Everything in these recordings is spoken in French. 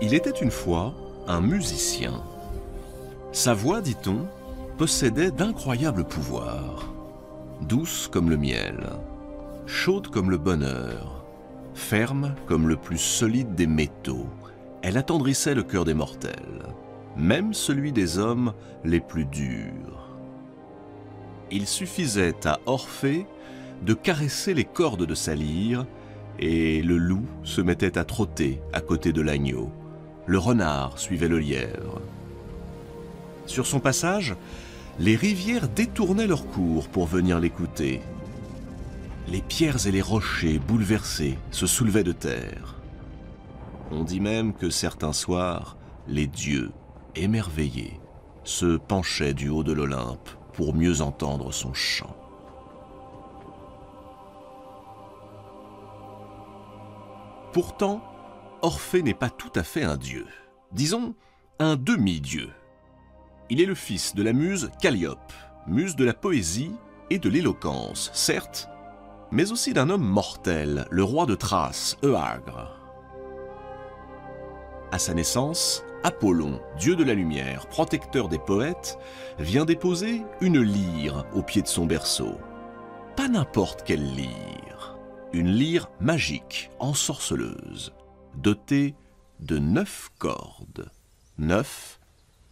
Il était une fois un musicien. Sa voix, dit-on, possédait d'incroyables pouvoirs. Douce comme le miel, chaude comme le bonheur, ferme comme le plus solide des métaux, elle attendrissait le cœur des mortels, même celui des hommes les plus durs. Il suffisait à Orphée de caresser les cordes de sa lyre et le loup se mettait à trotter à côté de l'agneau. Le renard suivait le lièvre. Sur son passage, les rivières détournaient leur cours pour venir l'écouter. Les pierres et les rochers, bouleversés, se soulevaient de terre. On dit même que certains soirs, les dieux, émerveillés, se penchaient du haut de l'Olympe pour mieux entendre son chant. Pourtant, Orphée n'est pas tout à fait un dieu. Disons, un demi-dieu. Il est le fils de la muse Calliope, muse de la poésie et de l'éloquence, certes, mais aussi d'un homme mortel, le roi de Thrace, Euagre. À sa naissance, Apollon, dieu de la lumière, protecteur des poètes, vient déposer une lyre au pied de son berceau. Pas n'importe quelle lyre, une lyre magique, ensorceleuse, dotée de 9 cordes. 9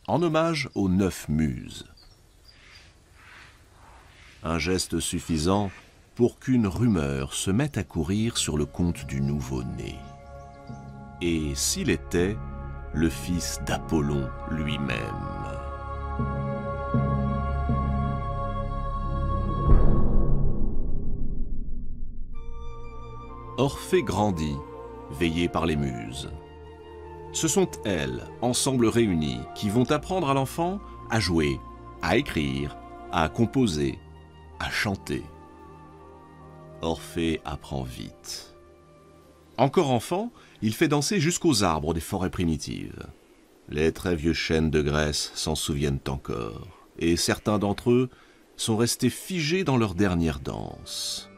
en hommage aux 9 muses. Un geste suffisant pour qu'une rumeur se mette à courir sur le compte du nouveau-né. Et s'il était le fils d'Apollon lui-même. Orphée grandit, veillé par les muses. Ce sont elles, ensemble réunies, qui vont apprendre à l'enfant à jouer, à écrire, à composer, à chanter. Orphée apprend vite. Encore enfant, il fait danser jusqu'aux arbres des forêts primitives. Les très vieux chênes de Grèce s'en souviennent encore, et certains d'entre eux sont restés figés dans leur dernière danse.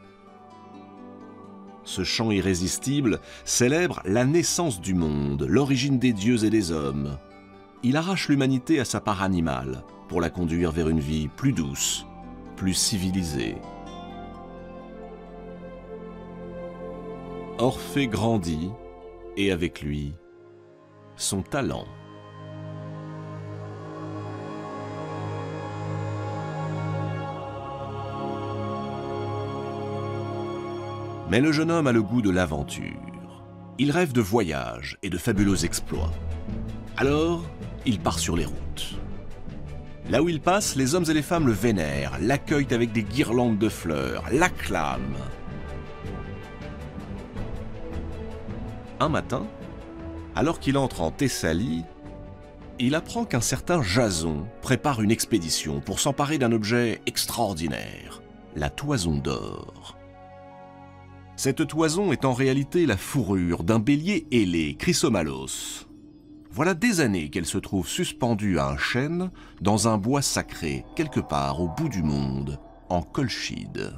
Ce chant irrésistible célèbre la naissance du monde, l'origine des dieux et des hommes. Il arrache l'humanité à sa part animale pour la conduire vers une vie plus douce, plus civilisée. Orphée grandit, et avec lui, son talent. Mais le jeune homme a le goût de l'aventure. Il rêve de voyages et de fabuleux exploits. Alors, il part sur les routes. Là où il passe, les hommes et les femmes le vénèrent, l'accueillent avec des guirlandes de fleurs, l'acclament. Un matin, alors qu'il entre en Thessalie, il apprend qu'un certain Jason prépare une expédition pour s'emparer d'un objet extraordinaire, la toison d'or. Cette toison est en réalité la fourrure d'un bélier ailé, Chrysomalos. Voilà des années qu'elle se trouve suspendue à un chêne dans un bois sacré, quelque part au bout du monde, en Colchide.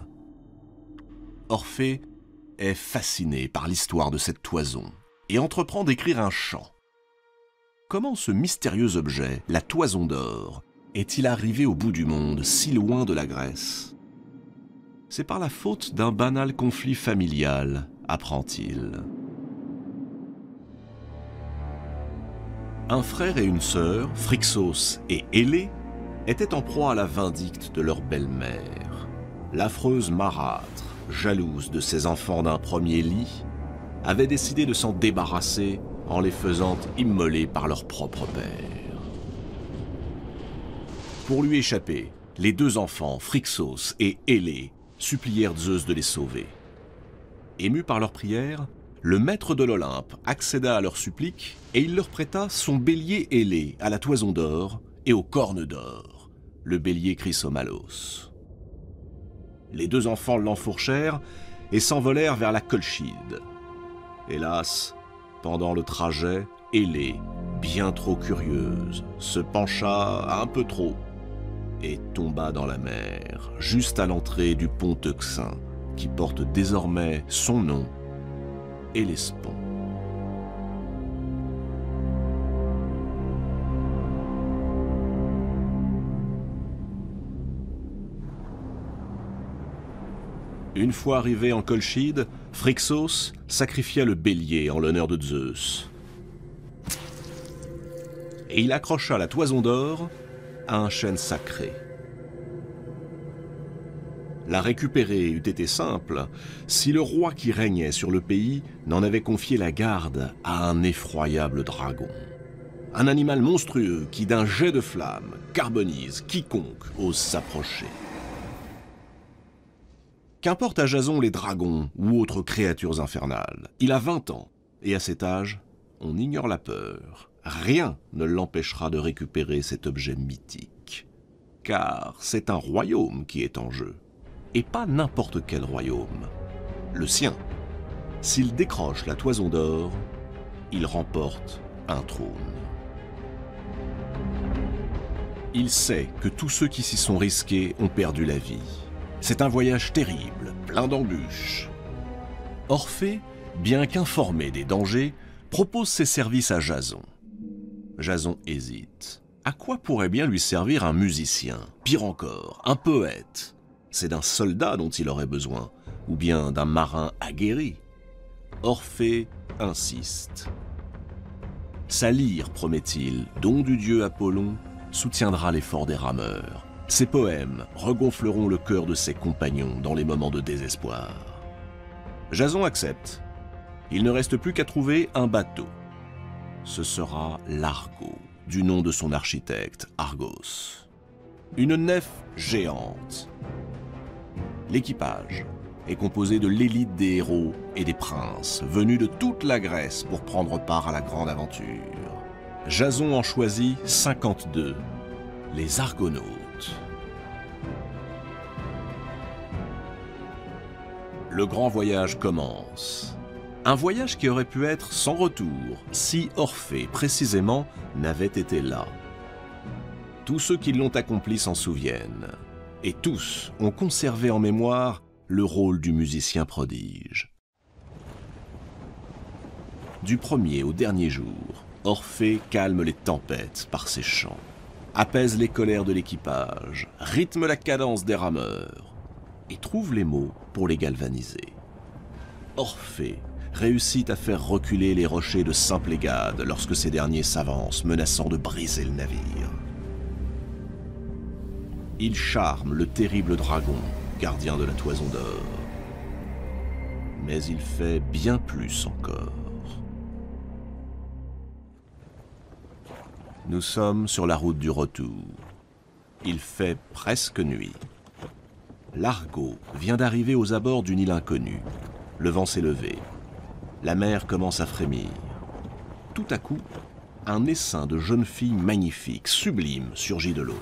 Orphée est fasciné par l'histoire de cette toison et entreprend d'écrire un chant. Comment ce mystérieux objet, la toison d'or, est-il arrivé au bout du monde, si loin de la Grèce ? C'est par la faute d'un banal conflit familial, apprend-il. Un frère et une sœur, Phrixos et Hélé, étaient en proie à la vindicte de leur belle-mère. L'affreuse marâtre, jalouse de ses enfants d'un premier lit, avait décidé de s'en débarrasser en les faisant immoler par leur propre père. Pour lui échapper, les deux enfants, Phrixos et Hélé, supplièrent Zeus de les sauver. Ému par leurs prières, le maître de l'Olympe accéda à leurs suppliques et il leur prêta son bélier ailé à la toison d'or et aux cornes d'or, le bélier Chrysomalos. Les deux enfants l'enfourchèrent et s'envolèrent vers la Colchide. Hélas, pendant le trajet, Hélé, bien trop curieuse, se pencha un peu trop et tomba dans la mer, juste à l'entrée du pont Euxin, qui porte désormais son nom, Hellespont. Une fois arrivé en Colchide, Phrixos sacrifia le bélier en l'honneur de Zeus. Et il accrocha la toison d'or à un chêne sacré. La récupérer eût été simple si le roi qui régnait sur le pays n'en avait confié la garde à un effroyable dragon. Un animal monstrueux qui d'un jet de flamme carbonise quiconque ose s'approcher. Qu'importe à Jason les dragons ou autres créatures infernales, il a 20 ans, et à cet âge, on ignore la peur. Rien ne l'empêchera de récupérer cet objet mythique. Car c'est un royaume qui est en jeu. Et pas n'importe quel royaume. Le sien. S'il décroche la toison d'or, il remporte un trône. Il sait que tous ceux qui s'y sont risqués ont perdu la vie. C'est un voyage terrible, plein d'embûches. Orphée, bien qu'informé des dangers, propose ses services à Jason. Jason hésite. À quoi pourrait bien lui servir un musicien? Pire encore, un poète? C'est d'un soldat dont il aurait besoin, ou bien d'un marin aguerri. Orphée insiste. Sa lyre, promet-il, don du dieu Apollon, soutiendra l'effort des rameurs. Ses poèmes regonfleront le cœur de ses compagnons dans les moments de désespoir. Jason accepte. Il ne reste plus qu'à trouver un bateau. Ce sera l'Argo, du nom de son architecte, Argos. Une nef géante. L'équipage est composé de l'élite des héros et des princes, venus de toute la Grèce pour prendre part à la grande aventure. Jason en choisit 52, les Argonautes. Le grand voyage commence. Un voyage qui aurait pu être sans retour, si Orphée, précisément, n'avait été là. Tous ceux qui l'ont accompli s'en souviennent, et tous ont conservé en mémoire le rôle du musicien prodige. Du premier au dernier jour, Orphée calme les tempêtes par ses chants, apaise les colères de l'équipage, rythme la cadence des rameurs, et trouve les mots pour les galvaniser. Orphée réussit à faire reculer les rochers de Symplegade lorsque ces derniers s'avancent, menaçant de briser le navire. Il charme le terrible dragon, gardien de la toison d'or. Mais il fait bien plus encore. Nous sommes sur la route du retour. Il fait presque nuit. L'Argo vient d'arriver aux abords d'une île inconnue. Le vent s'est levé. La mer commence à frémir. Tout à coup, un essaim de jeunes filles magnifiques, sublimes, surgit de l'eau.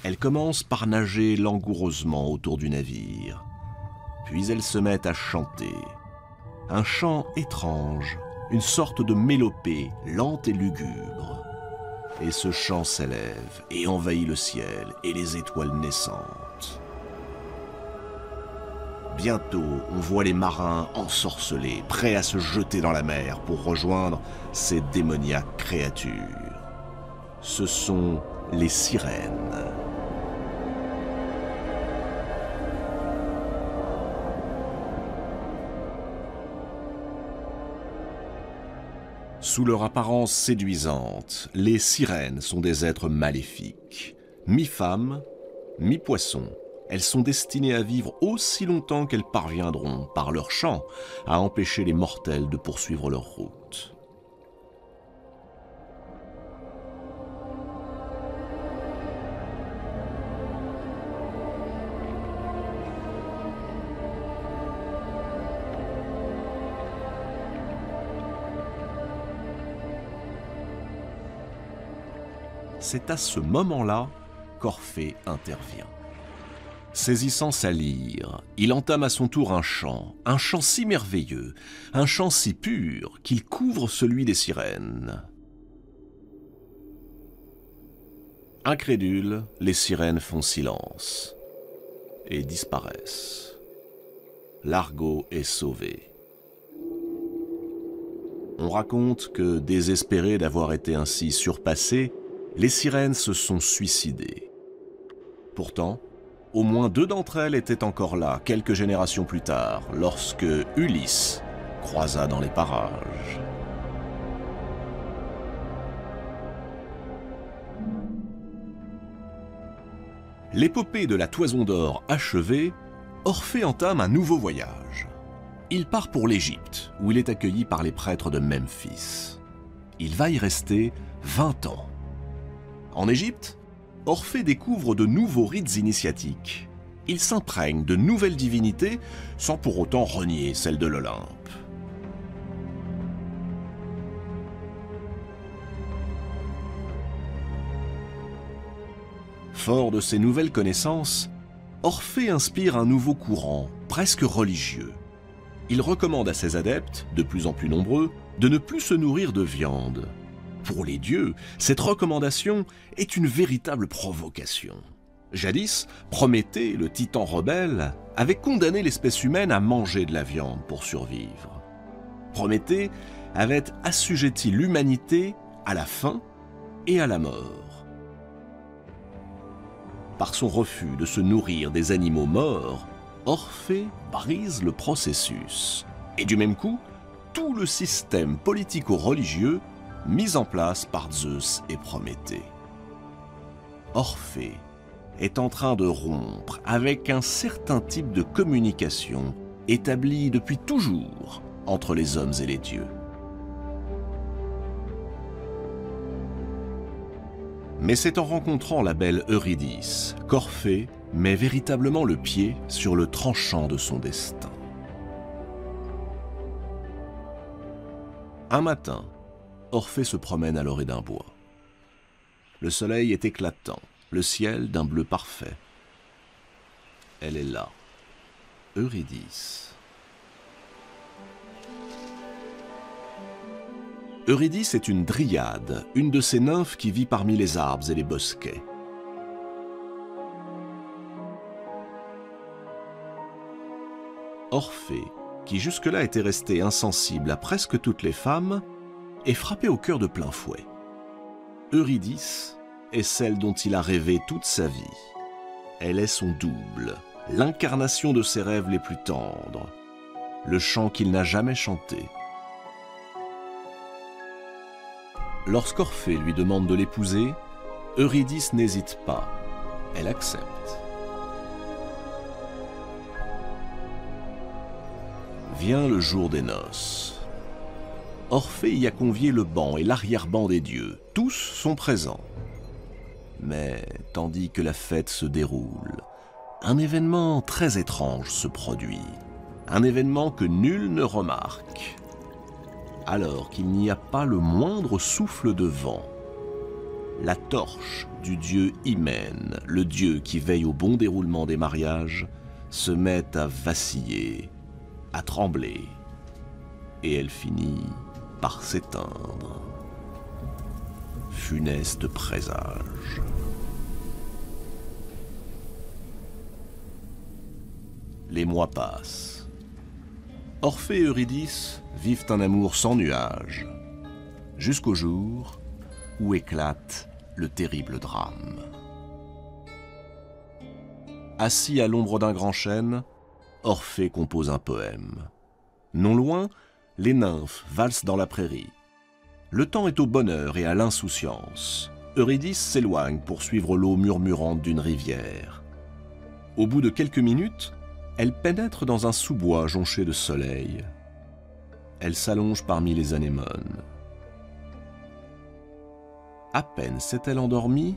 Elles commencent par nager langoureusement autour du navire. Puis elles se mettent à chanter. Un chant étrange, une sorte de mélopée, lente et lugubre. Et ce chant s'élève et envahit le ciel et les étoiles naissantes. Bientôt, on voit les marins ensorcelés, prêts à se jeter dans la mer pour rejoindre ces démoniaques créatures. Ce sont les sirènes. Sous leur apparence séduisante, les sirènes sont des êtres maléfiques. Mi-femmes, mi-poissons, elles sont destinées à vivre aussi longtemps qu'elles parviendront, par leur chant, à empêcher les mortels de poursuivre leur route. C'est à ce moment-là qu'Orphée intervient. Saisissant sa lyre, il entame à son tour un chant si merveilleux, un chant si pur qu'il couvre celui des sirènes. Incrédules, les sirènes font silence et disparaissent. L'Argo est sauvé. On raconte que, désespérées d'avoir été ainsi surpassées, les sirènes se sont suicidées. Pourtant, au moins 2 d'entre elles étaient encore là, quelques générations plus tard, lorsque Ulysse croisa dans les parages. L'épopée de la Toison d'Or achevée, Orphée entame un nouveau voyage. Il part pour l'Égypte, où il est accueilli par les prêtres de Memphis. Il va y rester 20 ans. En Égypte, Orphée découvre de nouveaux rites initiatiques. Il s'imprègne de nouvelles divinités sans pour autant renier celles de l'Olympe. Fort de ces nouvelles connaissances, Orphée inspire un nouveau courant, presque religieux. Il recommande à ses adeptes, de plus en plus nombreux, de ne plus se nourrir de viande. Pour les dieux, cette recommandation est une véritable provocation. Jadis, Prométhée, le titan rebelle, avait condamné l'espèce humaine à manger de la viande pour survivre. Prométhée avait assujetti l'humanité à la faim et à la mort. Par son refus de se nourrir des animaux morts, Orphée brise le processus. Et du même coup, tout le système politico-religieux mis en place par Zeus et Prométhée. Orphée est en train de rompre avec un certain type de communication établi depuis toujours entre les hommes et les dieux. Mais c'est en rencontrant la belle Eurydice qu'Orphée met véritablement le pied sur le tranchant de son destin. Un matin, Orphée se promène à l'orée d'un bois. Le soleil est éclatant, le ciel d'un bleu parfait. Elle est là, Eurydice. Eurydice est une dryade, une de ces nymphes qui vit parmi les arbres et les bosquets. Orphée, qui jusque-là était resté insensible à presque toutes les femmes, est frappé au cœur de plein fouet. Eurydice est celle dont il a rêvé toute sa vie. Elle est son double, l'incarnation de ses rêves les plus tendres, le chant qu'il n'a jamais chanté. Lorsqu'Orphée lui demande de l'épouser, Eurydice n'hésite pas, elle accepte. Vient le jour des noces. Orphée y a convié le ban et l'arrière-ban des dieux. Tous sont présents. Mais tandis que la fête se déroule, un événement très étrange se produit. Un événement que nul ne remarque. Alors qu'il n'y a pas le moindre souffle de vent, la torche du dieu Hymen, le dieu qui veille au bon déroulement des mariages, se met à vaciller, à trembler, et elle finit par s'éteindre. Funeste présage. Les mois passent. Orphée et Eurydice vivent un amour sans nuages, jusqu'au jour où éclate le terrible drame. Assis à l'ombre d'un grand chêne, Orphée compose un poème. Non loin, les nymphes valsent dans la prairie. Le temps est au bonheur et à l'insouciance. Eurydice s'éloigne pour suivre l'eau murmurante d'une rivière. Au bout de quelques minutes, elle pénètre dans un sous-bois jonché de soleil. Elle s'allonge parmi les anémones. À peine s'est-elle endormie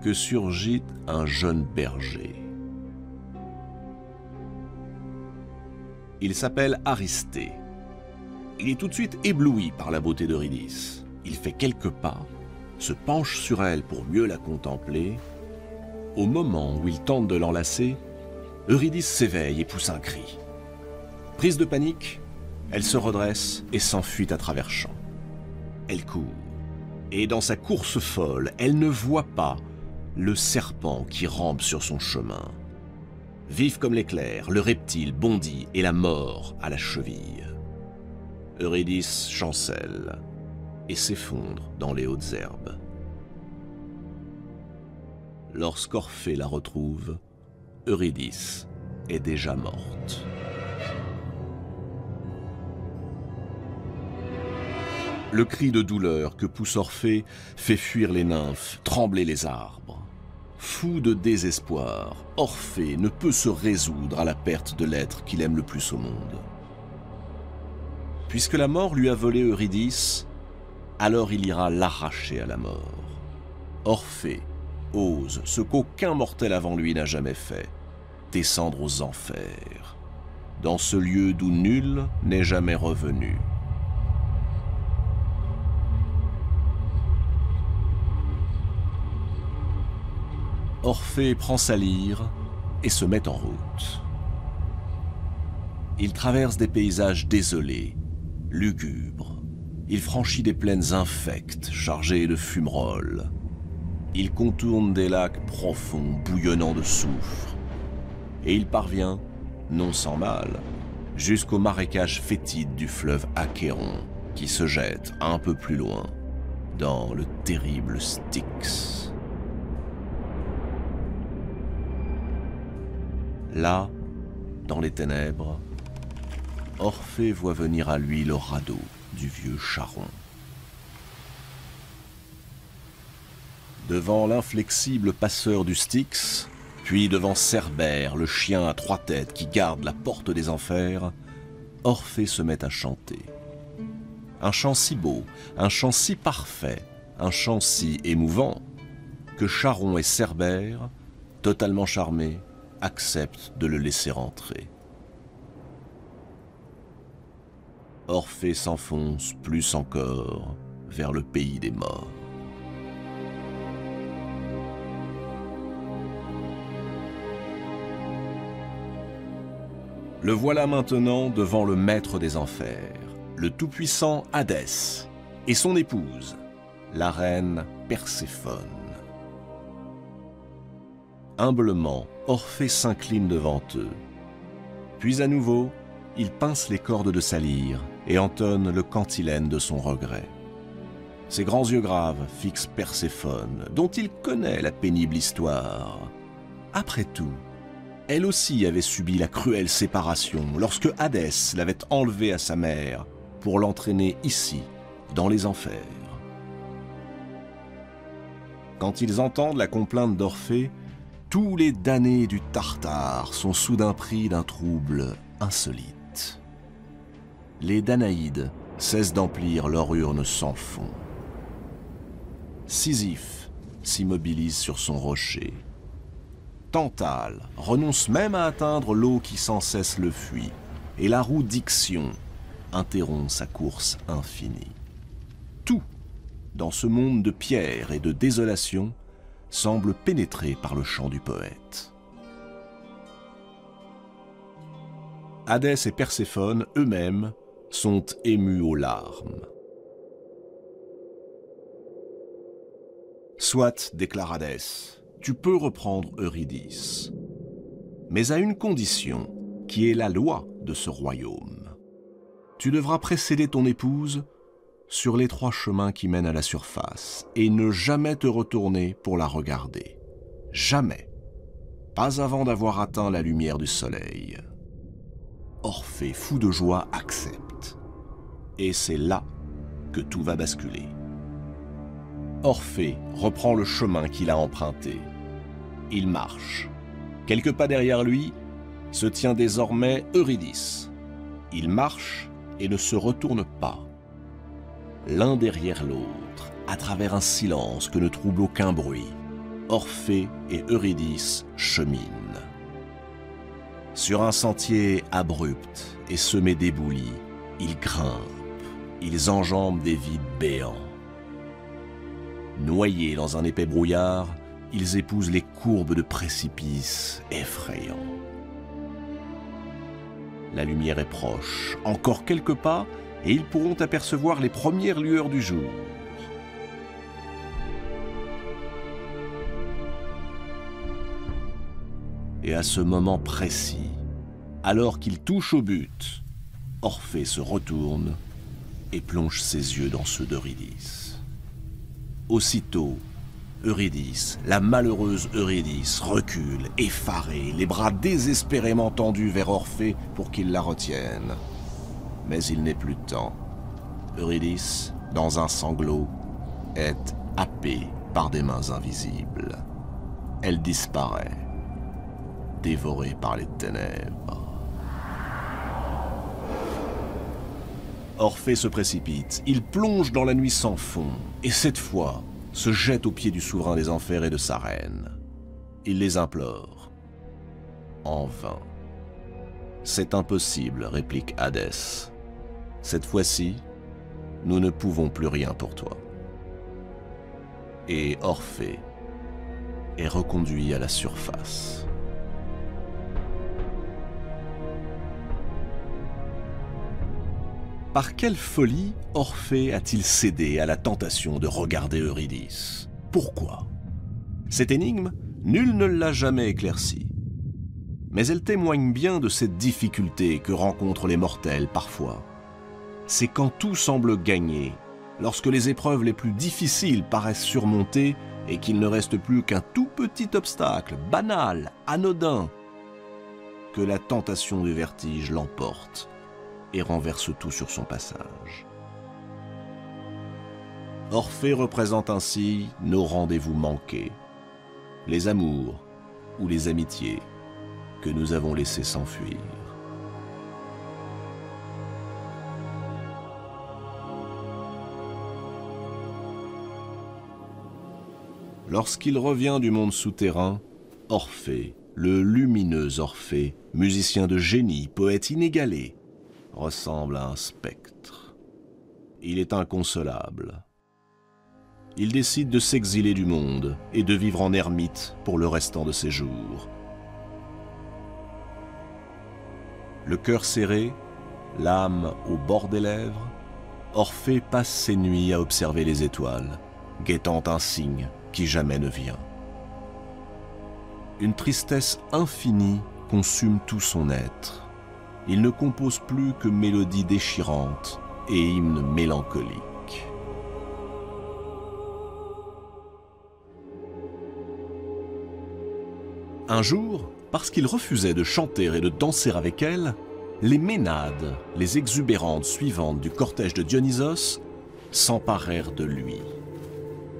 que surgit un jeune berger. Il s'appelle Aristée. Il est tout de suite ébloui par la beauté d'Eurydice. Il fait quelques pas, se penche sur elle pour mieux la contempler. Au moment où il tente de l'enlacer, Eurydice s'éveille et pousse un cri. Prise de panique, elle se redresse et s'enfuit à travers champs. Elle court, et dans sa course folle, elle ne voit pas le serpent qui rampe sur son chemin. Vif comme l'éclair, le reptile bondit et la mort à la cheville. Eurydice chancelle et s'effondre dans les hautes herbes. Lorsqu'Orphée la retrouve, Eurydice est déjà morte. Le cri de douleur que pousse Orphée fait fuir les nymphes, trembler les arbres. Fou de désespoir, Orphée ne peut se résoudre à la perte de l'être qu'il aime le plus au monde. Puisque la mort lui a volé Eurydice, alors il ira l'arracher à la mort. Orphée ose ce qu'aucun mortel avant lui n'a jamais fait, descendre aux enfers, dans ce lieu d'où nul n'est jamais revenu. Orphée prend sa lyre et se met en route. Il traverse des paysages désolés, lugubres. Il franchit des plaines infectes, chargées de fumerolles. Il contourne des lacs profonds, bouillonnant de soufre. Et il parvient, non sans mal, jusqu'au marécage fétide du fleuve Achéron, qui se jette un peu plus loin, dans le terrible Styx. Là, dans les ténèbres, Orphée voit venir à lui le radeau du vieux Charon. Devant l'inflexible passeur du Styx, puis devant Cerbère, le chien à 3 têtes qui garde la porte des enfers, Orphée se met à chanter. Un chant si beau, un chant si parfait, un chant si émouvant, que Charon et Cerbère, totalement charmés, acceptent de le laisser entrer. Orphée s'enfonce plus encore vers le pays des morts. Le voilà maintenant devant le maître des enfers, le tout-puissant Hadès, et son épouse, la reine Perséphone. Humblement, Orphée s'incline devant eux. Puis à nouveau, il pince les cordes de sa lyre et entonne le cantilène de son regret. Ses grands yeux graves fixent Perséphone, dont il connaît la pénible histoire. Après tout, elle aussi avait subi la cruelle séparation lorsque Hadès l'avait enlevée à sa mère pour l'entraîner ici, dans les enfers. Quand ils entendent la complainte d'Orphée, tous les damnés du Tartare sont soudain pris d'un trouble insolite. Les Danaïdes cessent d'emplir leur urne sans fond. Sisyphe s'immobilise sur son rocher. Tantale renonce même à atteindre l'eau qui sans cesse le fuit, et la roue d'Ixion interrompt sa course infinie. Tout, dans ce monde de pierre et de désolation, semble pénétré par le chant du poète. Hadès et Perséphone, eux-mêmes, sont émus aux larmes. « Soit, déclare Hadès, tu peux reprendre Eurydice, mais à une condition qui est la loi de ce royaume. Tu devras précéder ton épouse sur les 3 chemins qui mènent à la surface et ne jamais te retourner pour la regarder. Jamais. Pas avant d'avoir atteint la lumière du soleil. » Orphée, fou de joie, accepte. Et c'est là que tout va basculer. Orphée reprend le chemin qu'il a emprunté. Il marche. Quelques pas derrière lui se tient désormais Eurydice. Il marche et ne se retourne pas. L'un derrière l'autre, à travers un silence que ne trouble aucun bruit, Orphée et Eurydice cheminent. Sur un sentier abrupt et semé d'éboulis, ils grimpent, ils enjambent des vides béants. Noyés dans un épais brouillard, ils épousent les courbes de précipices effrayants. La lumière est proche, encore quelques pas, et ils pourront apercevoir les premières lueurs du jour. Et à ce moment précis, alors qu'il touche au but, Orphée se retourne et plonge ses yeux dans ceux d'Eurydice. Aussitôt, Eurydice, la malheureuse Eurydice, recule, effarée, les bras désespérément tendus vers Orphée pour qu'il la retienne. Mais il n'est plus de temps. Eurydice, dans un sanglot, est happée par des mains invisibles. Elle disparaît, dévorée par les ténèbres. Orphée se précipite, il plonge dans la nuit sans fond, et cette fois, se jette aux pieds du souverain des enfers et de sa reine. Il les implore. En vain. C'est impossible, réplique Hadès. Cette fois-ci, nous ne pouvons plus rien pour toi. Et Orphée est reconduit à la surface. Par quelle folie Orphée a-t-il cédé à la tentation de regarder Eurydice? Pourquoi? Cette énigme, nul ne l'a jamais éclaircie. Mais elle témoigne bien de cette difficulté que rencontrent les mortels parfois. C'est quand tout semble gagné, lorsque les épreuves les plus difficiles paraissent surmontées et qu'il ne reste plus qu'un tout petit obstacle, banal, anodin, que la tentation du vertige l'emporte et renverse tout sur son passage. Orphée représente ainsi nos rendez-vous manqués, les amours ou les amitiés que nous avons laissés s'enfuir. Lorsqu'il revient du monde souterrain, Orphée, le lumineux Orphée, musicien de génie, poète inégalé, ressemble à un spectre. Il est inconsolable. Il décide de s'exiler du monde et de vivre en ermite pour le restant de ses jours. Le cœur serré, l'âme au bord des lèvres, Orphée passe ses nuits à observer les étoiles, guettant un signe qui jamais ne vient. Une tristesse infinie consume tout son être. Il ne compose plus que mélodies déchirantes et hymnes mélancoliques. Un jour, parce qu'il refusait de chanter et de danser avec elle, les Ménades, les exubérantes suivantes du cortège de Dionysos, s'emparèrent de lui.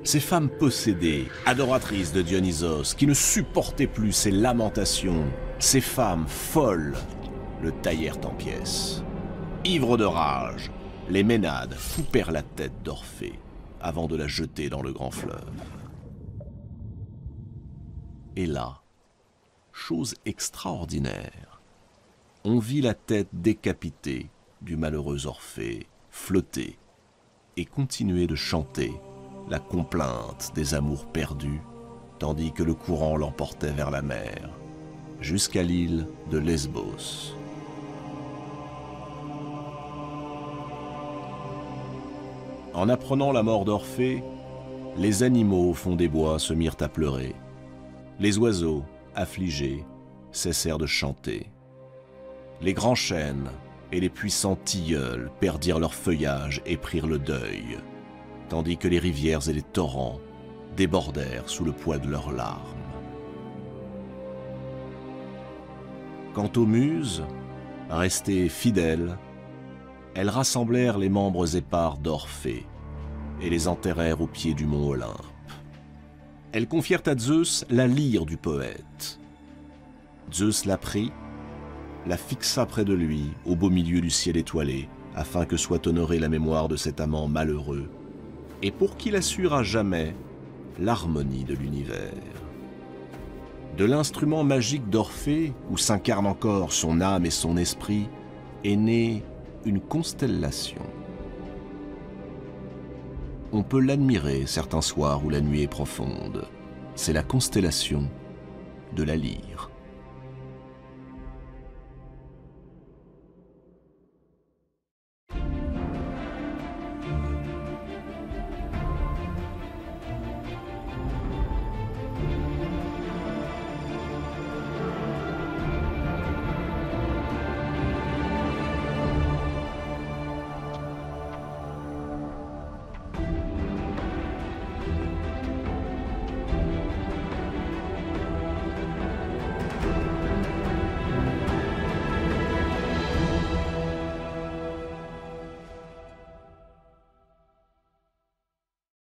Ces femmes possédées, adoratrices de Dionysos, qui ne supportaient plus ses lamentations, ces femmes folles, le taillèrent en pièces. Ivres de rage, les Ménades coupèrent la tête d'Orphée avant de la jeter dans le grand fleuve. Et là, chose extraordinaire, on vit la tête décapitée du malheureux Orphée flotter et continuer de chanter la complainte des amours perdus, tandis que le courant l'emportait vers la mer, jusqu'à l'île de Lesbos. En apprenant la mort d'Orphée, les animaux au fond des bois se mirent à pleurer. Les oiseaux, affligés, cessèrent de chanter. Les grands chênes et les puissants tilleuls perdirent leur feuillage et prirent le deuil, tandis que les rivières et les torrents débordèrent sous le poids de leurs larmes. Quant aux muses, restées fidèles, elles rassemblèrent les membres épars d'Orphée et les enterrèrent au pied du mont Olympe. Elles confièrent à Zeus la lyre du poète. Zeus la prit, la fixa près de lui, au beau milieu du ciel étoilé, afin que soit honorée la mémoire de cet amant malheureux, et pour qu'il assure à jamais l'harmonie de l'univers. De l'instrument magique d'Orphée, où s'incarnent encore son âme et son esprit, est née une constellation. On peut l'admirer certains soirs où la nuit est profonde. C'est la constellation de la Lyre.